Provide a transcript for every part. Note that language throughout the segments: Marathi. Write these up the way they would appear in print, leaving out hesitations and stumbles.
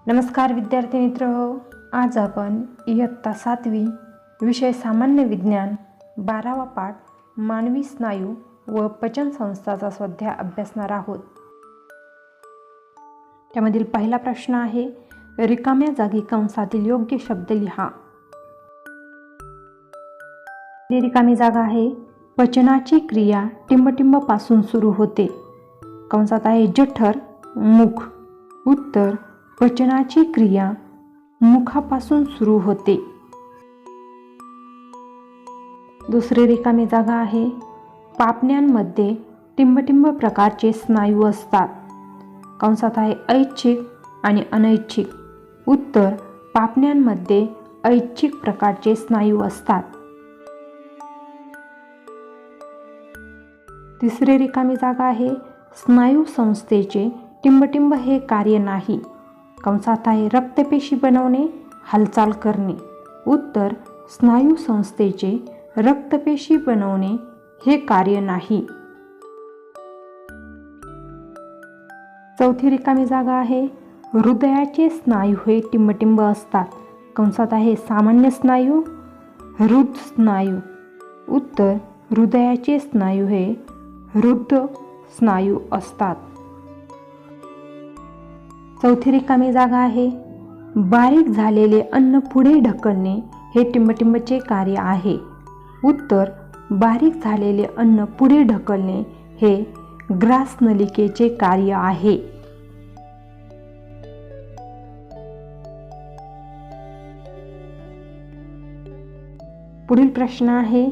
नमस्कार विद्यार्थी मित्र हो, आज आपण इयत्ता 7वी विषय सामान्य विज्ञान 12वा पाठ मानवी स्नायू व पचन संस्थाचा स्वाध्याय अभ्यासणार आहोत। त्यामधील पहिला प्रश्न आहे, रिकाम्या जागी कंसातील योग्य शब्द लिहा। रिकामी जागा आहे, पचनाची क्रिया टिंबटिंब पासून सुरू होते। कंसात आहे जठर, मुख। उत्तर, पचनाची क्रिया मुखापासून सुरू होते। दुसरी रिकामी जागा आहे, पापण्यांमध्ये टिंबटिंब प्रकारचे स्नायू असतात। कंसात आहे ऐच्छिक आणि अनैच्छिक। उत्तर, पापण्यांमध्ये ऐच्छिक प्रकारचे स्नायू असतात। तिसरी रिकामी जागा आहे, स्नायू संस्थेचे टिंबटिंब हे कार्य नाही। कंसात आहे रक्तपेशी बनवणे, हालचाल करणे। उत्तर, स्नायू संस्थेचे रक्तपेशी बनवणे हे कार्य नाही। चौथी रिकामी जागा आहे, हृदयाचे स्नायू हे टिंबटिंब असतात। कंसात आहे सामान्य स्नायू, हृद स्नायू। उत्तर, हृदयाचे स्नायू हे हृद स्नायू असतात। चौथी रिकामी जागा आहे, बारीक झालेले अन्न पुढे ढकलणे हे टिंबटिंबचे कार्य आहे। उत्तर, बारीक झालेले अन्न पुढे ढकलणे हे ग्रासनलिकेचे कार्य आहे। पुढील प्रश्न आहे,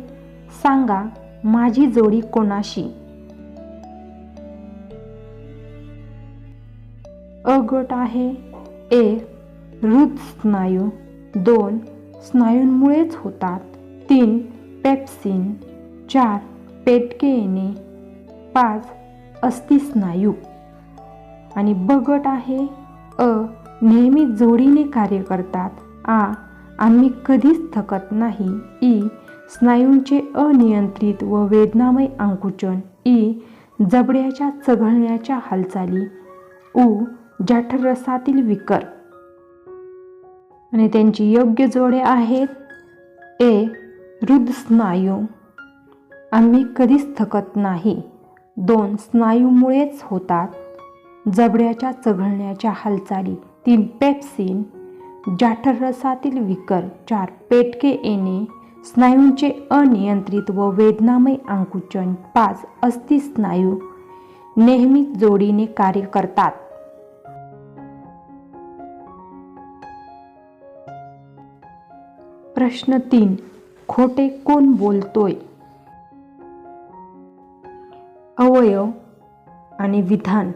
सांगा माझी जोडी कोणाशी? अ गट आहे, 1 हृद स्नायू, 2 स्नायूंमुळेच होतात, 3 पेप्सिन, 4 पेटके येणे, 5 अस्थिस्नायू। आणि ब गट आहे, अ नेहमी जोडीने कार्य करतात, आ आम्ही कधीच थकत नाही, ई स्नायूंचे अनियंत्रित व वेदनामय आकुंचन, ई जबड्याच्या चघळण्याच्या हालचाली, उ जठररसातील विकर। आणि त्यांची योग्य जोडे आहेत, ए हृद स्नायू, आम्ही कधीच थकत नाही, 2 स्नायूमुळेच होतात, जबड्याच्या चघळण्याच्या हालचाली, 3 पेप्सिन, जठररसातील विकर, 4 पेटके येणे, स्नायूंचे अनियंत्रित व वेदनामय आकुंचन, 5 अस्थिस्नायू नेहमीच जोडीने कार्य करतात। प्रश्न 3, खोटे कोण बोलतोय? अवयव आणि विधान।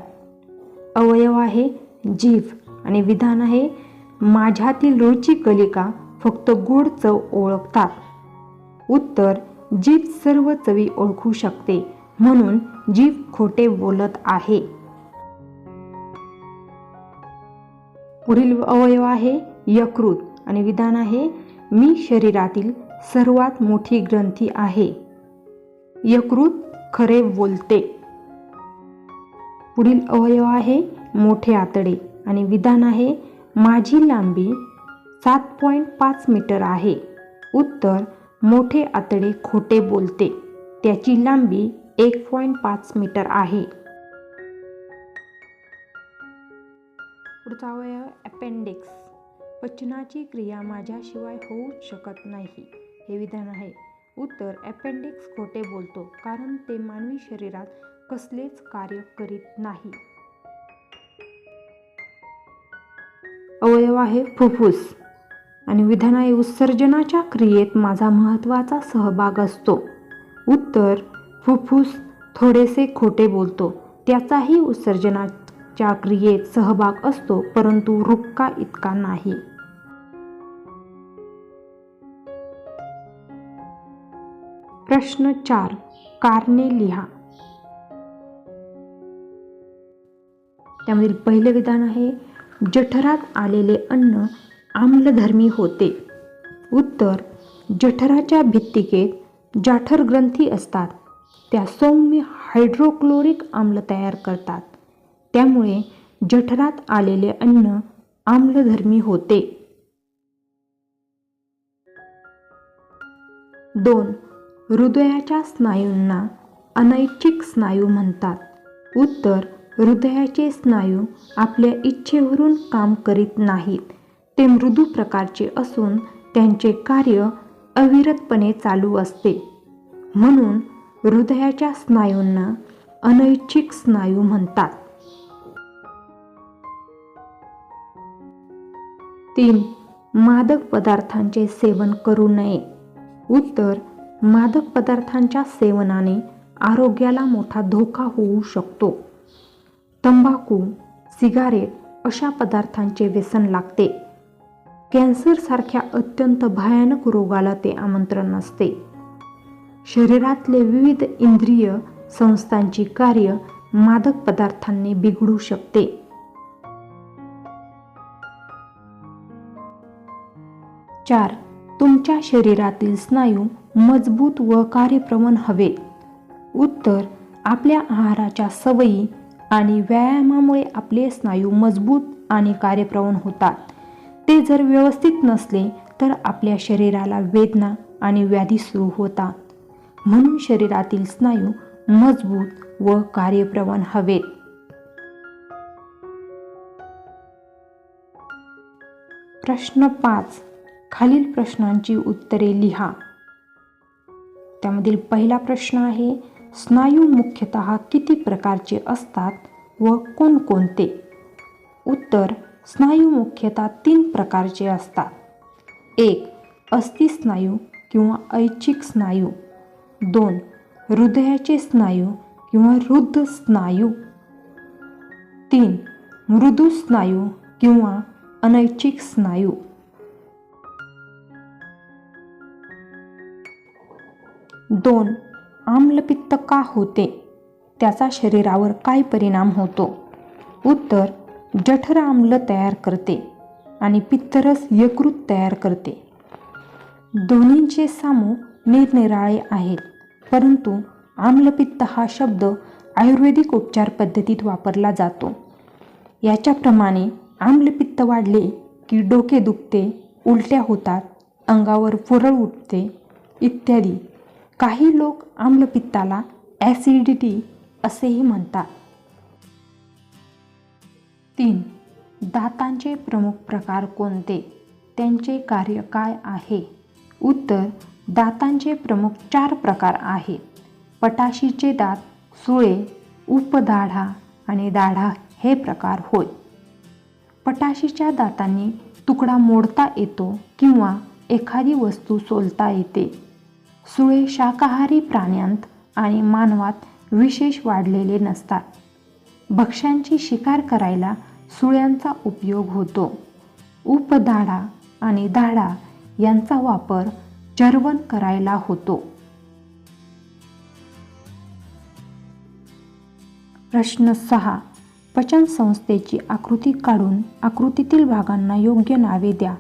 अवयव आहे जीभ आणि विधान आहे, माझ्यातील रुची कलिका फक्त गोड चव ओळखतात। उत्तर, जीभ सर्व चवी ओळखू शकते, म्हणून जीभ खोटे बोलत आहे। पुढील अवयव आहे यकृत आणि विधान आहे, मी शरीरातील सर्वात मोठी ग्रंथी आहे। यकृत खरे बोलते। पुढील अवयव आहे मोठे आतडे आणि विधान आहे, माझी लांबी 7.5 मीटर आहे। उत्तर, मोठे आतडे खोटे बोलते, त्याची लांबी 1.5 मीटर आहे। पुढचा अवयव अपेंडिक्स, पचनाची क्रिया माझ्याशिवाय होऊच शकत नाही, हे विधान आहे। उत्तर, अपेंडिक्स खोटे बोलतो, कारण ते मानवी शरीरात कसलेच कार्य करीत नाही। अवयव आहे फुफ्फुस आणि विधान आहे, उत्सर्जनाच्या क्रियेत माझा महत्त्वाचा सहभाग असतो। उत्तर, फुफ्फुस थोडेसे खोटे बोलतो, त्याचाही उत्सर्जनाच्या क्रियेत सहभाग असतो, परंतु रुक्का इतका नाही। प्रश्न 4, कारणे लिहा। त्यामधील पहिले विधान आहे, जठरात आलेले अन्न आम्लधर्मी होते। उत्तर, जठराच्या भित्तिकेत जठर ग्रंथी असतात, त्या सौम्य हायड्रोक्लोरिक आम्ल तयार करतात, त्यामुळे जठरात आलेले अन्न आम्लधर्मी होते. 2. हृदयाच्या स्नायूंना अनैच्छिक स्नायू म्हणतात. उत्तर: हृदयाचे स्नायू आपल्या इच्छेवरून काम करीत नाहीत. ते मृदू प्रकारचे असून त्यांचे कार्य अविरतपणे चालू असते. म्हणून हृदयाच्या स्नायूंना अनैच्छिक स्नायू म्हणतात. 3. मादक पदार्थांचे सेवन करू नये. उत्तर: मादक पदार्थांच्या सेवनाने आरोग्याला मोठा धोका होऊ शकतो. तंबाखू, सिगारेट अशा पदार्थांचे व्यसन लागते. कॅन्सरसारख्या अत्यंत भयानक रोगाला ते आमंत्रण असते. शरीरातले विविध इंद्रिय संस्थांची कार्य मादक पदार्थांनी बिघडू शकते. 4. तुमच्या शरीरातील स्नायू मजबूत व कार्यप्रवण हवेत. उत्तर: आपल्या आहाराच्या सवयी आणि व्यायामामुळे आपले स्नायू मजबूत आणि कार्यप्रवण होतात. ते जर व्यवस्थित नसले तर आपल्या शरीराला वेदना आणि व्याधी सुरू होतात. म्हणून शरीरातील स्नायू मजबूत व कार्यप्रवण हवेत. प्रश्न 5. खालील प्रश्नांची उत्तरे लिहा. त्यामधील पहिला प्रश्न आहे, स्नायू मुख्यतः किती प्रकारचे असतात व कोणकोणते? उत्तर: स्नायू मुख्यतः 3 प्रकारचे असतात. 1. अस्थिस्नायू किंवा ऐच्छिक स्नायू. 2. हृदयाचे स्नायू किंवा हृद स्नायू. 3. मृदू स्नायू किंवा अनैच्छिक स्नायू. 2. आम्लपित्त का होते? त्याचा शरीरावर काय परिणाम होतो? उत्तर: जठर आम्ल तयार करते आणि पित्तरस यकृत तयार करते. दोन्हींचे सामू निरनिराळे आहेत, परंतु आम्लपित्त हा शब्द आयुर्वेदिक उपचार पद्धतीत वापरला जातो. याच्याप्रमाणे आम्लपित्त वाढले की डोके दुखते, उलट्या होतात, अंगावर पुरळ उठते इत्यादी. काही लोक आम्लपित्ताला ॲसिडिटी असेही म्हणतात. 3. दातांचे प्रमुख प्रकार कोणते? त्यांचे कार्य काय आहे? उत्तर: दातांचे प्रमुख 4 प्रकार आहेत. पटाशीचे दात, सुळे, उपदाढा आणि दाढा हे प्रकार होय. पटाशीच्या दातांनी तुकडा मोडता येतो किंवा एखादी वस्तू सोलता येते. सुळे शाकाहारी प्राण्यांत आणि मानवात विशेष वाढलेले नसतात. भक्ष्यांची शिकार करायला सुळ्यांचा उपयोग होतो. उपदाढा आणि दाढा यांचा वापर चर्वण करायला होतो. प्रश्न 6. पचन संस्थेची आकृती काढून आकृतीतील भागांना योग्य नावे द्या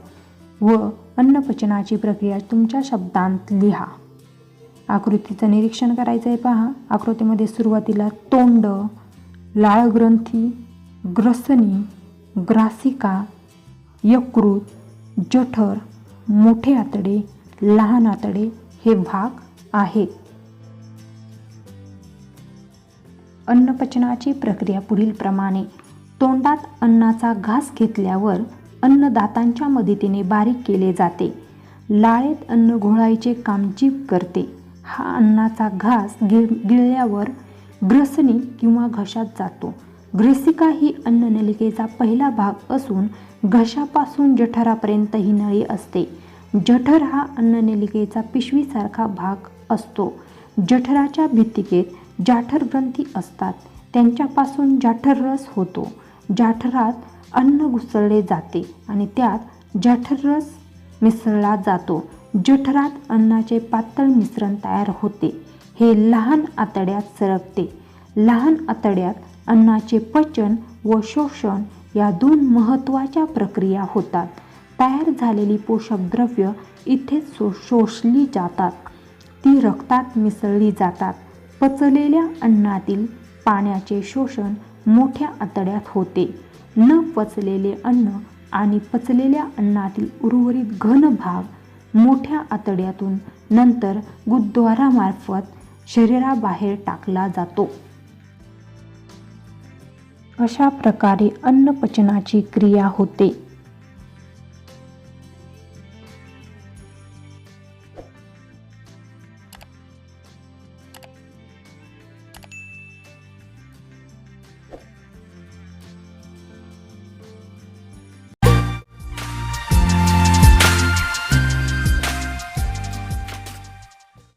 व अन्नपचनाची प्रक्रिया तुमच्या शब्दांत लिहा. आकृतीचं निरीक्षण करायचं आहे. पहा, आकृतीमध्ये सुरुवातीला तोंड, लाळग्रंथी, ग्रसनी, ग्रासिका, यकृत, जठर, मोठे आतडे, लहान आतडे हे भाग आहेत. अन्नपचनाची प्रक्रिया पुढील प्रमाणे. तोंडात अन्नाचा घास घेतल्यावर अन्न दातांच्या मदतीने बारीक केले जाते. लाळेत अन्न घोळायचे काम जीभ करते. हा अन्नाचा घास गिळल्यावर ग्रसनी किंवा घशात जातो. ग्रसिका ही अन्ननलिकेचा पहिला भाग असून घशापासून जठरापर्यंत ही नळी असते. जठर हा अन्ननलिकेचा पिशवीसारखा भाग असतो. जठराच्या भित्तिकेत जाठर ग्रंथी असतात. त्यांच्यापासून जाठररस होतो. जाठरात अन्न घुसळले जाते आणि त्यात जाठररस मिसळला जातो. जठरात अन्नाचे पातळ मिश्रण तयार होते. हे लहान आतड्यात सरकते. लहान आतड्यात अन्नाचे पचन व शोषण या 2 महत्त्वाच्या प्रक्रिया होतात. तयार झालेली पोषक द्रव्य इथेच शोषली जातात. ती रक्तात मिसळली जातात. पचलेल्या अन्नातील पाण्याचे शोषण मोठ्या आतड्यात होते. न पचलेले अन्न आणि पचलेल्या अन्नातील उर्वरित घन भाग मोठ्या आतड्यातून नंतर गुदद्वारामार्फत शरीराबाहेर टाकला जातो. अशा प्रकारे अन्नपचनाची क्रिया होते.